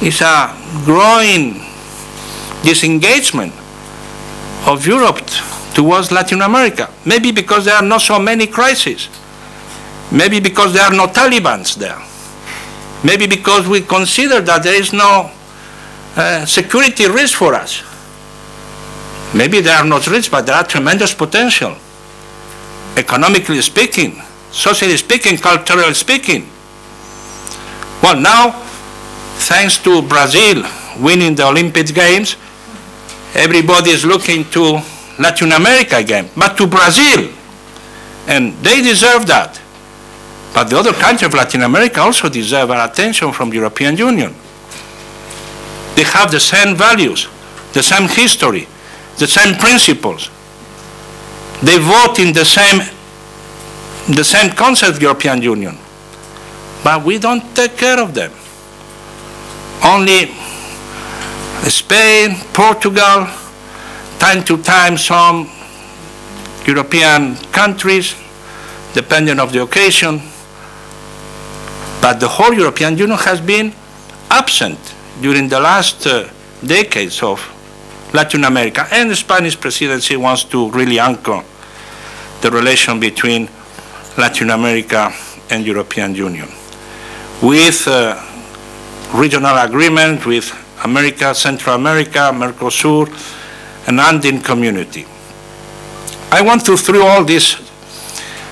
is a growing disengagement of Europe towards Latin America. Maybe because there are not so many crises. Maybe because there are no Talibans there. Maybe because we consider that there is no security risk for us. Maybe there are not risks, but there are tremendous potential. Economically speaking, socially speaking, culturally speaking. Well, now, thanks to Brazil winning the Olympic Games, everybody is looking to Latin America again, but to Brazil. And they deserve that. But the other countries of Latin America also deserve our attention from the European Union. They have the same values, the same history, the same principles. They vote in the same concept of the European Union. But we don't take care of them. Only Spain, Portugal, time to time some European countries, depending on the occasion. But the whole European Union has been absent during the last decades of Latin America. And the Spanish Presidency wants to really anchor the relation between Latin America and European Union, with regional agreement with America, Central America, Mercosur, and Andean community. I want to, through all this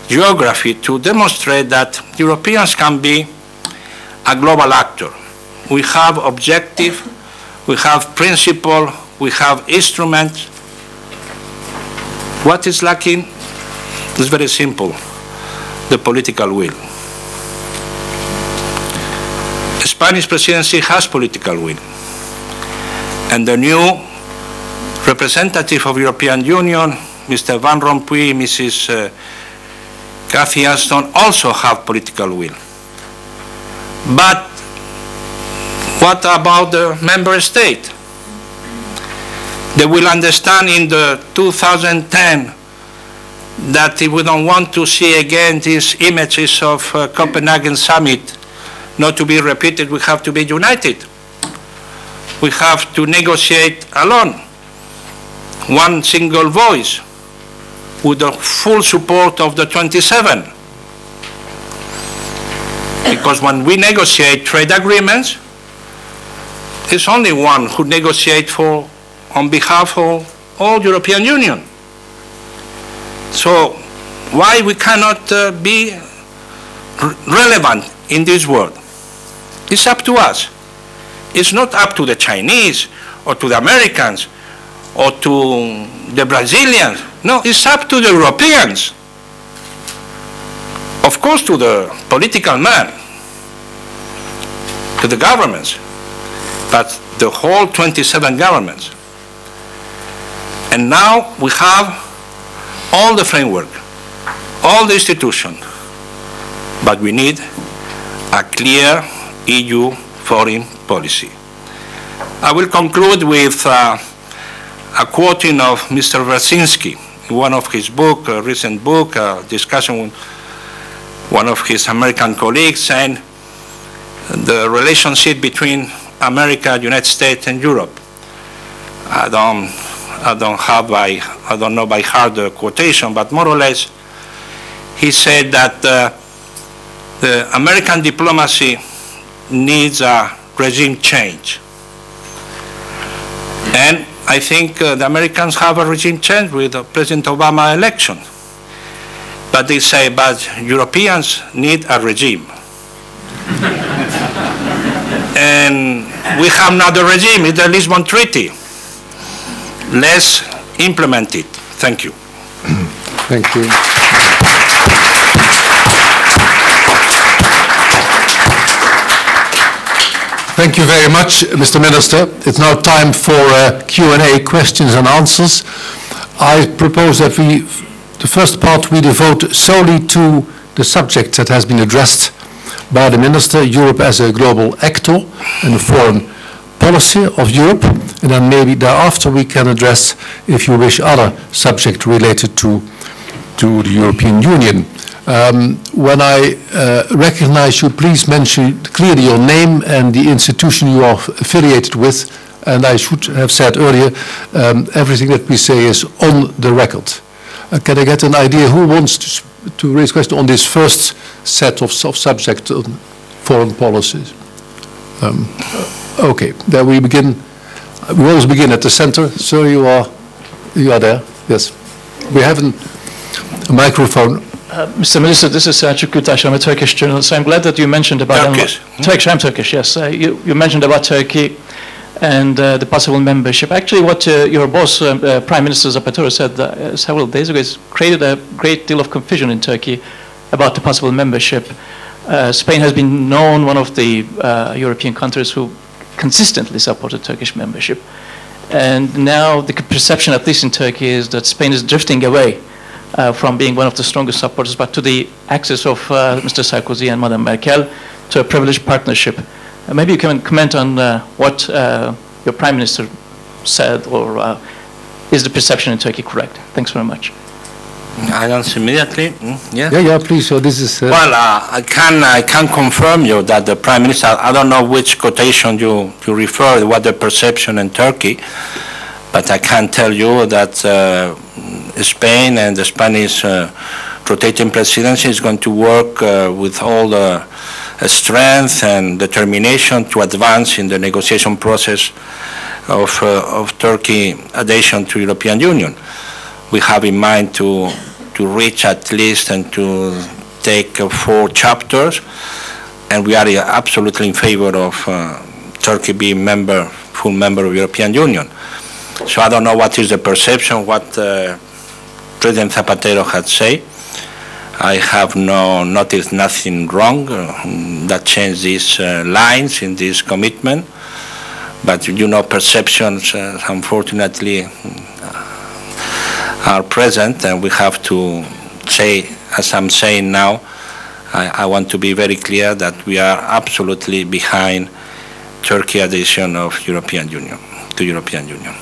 geography, to demonstrate that Europeans can be a global actor. We have objective, we have principle, we have instruments. What is lacking is very simple, the political will. The Spanish Presidency has political will. And the new representative of the European Union, Mr. Van Rompuy, Mrs. Cathy Ashton, also have political will. But what about the member state? They will understand in the 2010 that if we don't want to see again these images of Copenhagen summit not to be repeated, we have to be united. We have to negotiate alone, one single voice, with the full support of the 27. Because when we negotiate trade agreements, it's only one who negotiates on behalf of all European Union. So why we cannot be relevant in this world? It's up to us. It's not up to the Chinese or to the Americans or to the Brazilians. No, it's up to the Europeans. Of course, to the political man, to the governments, but the whole 27 governments. And now we have all the framework, all the institutions, but we need a clear EU foreign policy. I will conclude with a quoting of Mr. Brzezinski in one of his books, a recent book, a discussion with one of his American colleagues, saying the relationship between America, United States, and Europe. I don't know by heart the quotation, but more or less, he said that the American diplomacy needs a regime change. And I think the Americans have a regime change with the President Obama election. But they say, but Europeans need a regime. And we have not a regime, it's the Lisbon Treaty. Let's implement it. Thank you. Thank you. Thank you very much, Mr. Minister. It's now time for Q&A, questions and answers. I propose that the first part we devote solely to the subject that has been addressed by the Minister, Europe as a global actor and the foreign policy of Europe, and then maybe thereafter we can address, if you wish, other subjects related to the European Union. When I recognize you, please mention clearly your name and the institution you are affiliated with. And I should have said earlier, everything that we say is on the record. Can I get an idea who wants to raise a question on this first set of subject on foreign policies? Okay, then we begin. We always begin at the center. Sir, you are there. Yes, we have a microphone. Mr. Minister, this is Selçuk Gültaş. I'm a Turkish journalist. I'm glad that you mentioned about Turkish. Turkish. I'm Turkish. Yes, you mentioned about Turkey and the possible membership. Actually, what your boss, Prime Minister Zapatero, said several days ago has created a great deal of confusion in Turkey about the possible membership. Spain has been known one of the European countries who consistently supported Turkish membership. And now the perception, at least in Turkey, is that Spain is drifting away from being one of the strongest supporters, but to the access of Mr. Sarkozy and Madame Merkel to a privileged partnership. Maybe you can comment on what your Prime Minister said, or is the perception in Turkey correct? Thanks very much. I answer immediately. Yeah. Yeah, please. So this is. Well, I can confirm you that the Prime Minister. I don't know which quotation you refer. What the perception in Turkey, but I can tell you that Spain and the Spanish rotating presidency is going to work with all the strength and determination to advance in the negotiation process of Turkey adhesion to European Union. We have in mind to reach at least and to take 4 chapters, and we are absolutely in favor of Turkey being full member of European Union. So I don't know what is the perception, what President Zapatero had said. I have noticed nothing wrong that changed these lines in this commitment, but perceptions unfortunately are present, and we have to say, as I'm saying now, I want to be very clear that we are absolutely behind Turkey adhesion of European Union to European Union.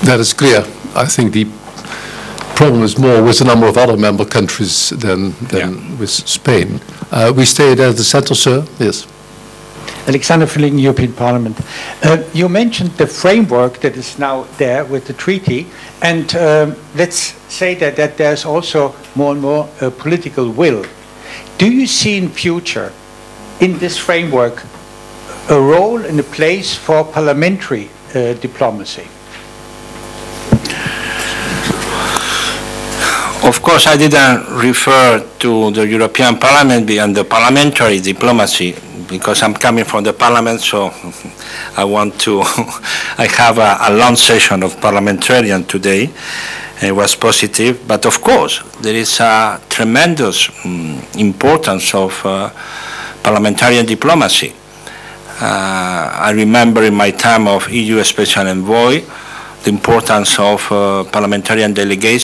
That is clear. I think the problem is more with a number of other member countries than with Spain. We stay there at the center, sir. Yes. Alexander Filling, European Parliament. You mentioned the framework that is now there with the treaty, and let's say that there's also more and more political will. Do you see in future, in this framework, a role and a place for parliamentary diplomacy? Of course, I didn't refer to the European Parliament and the parliamentary diplomacy, because I'm coming from the Parliament, so I have a long session of parliamentarian today. It was positive, but of course, there is a tremendous importance of parliamentarian diplomacy. I remember in my time of EU Special Envoy, the importance of parliamentarian delegations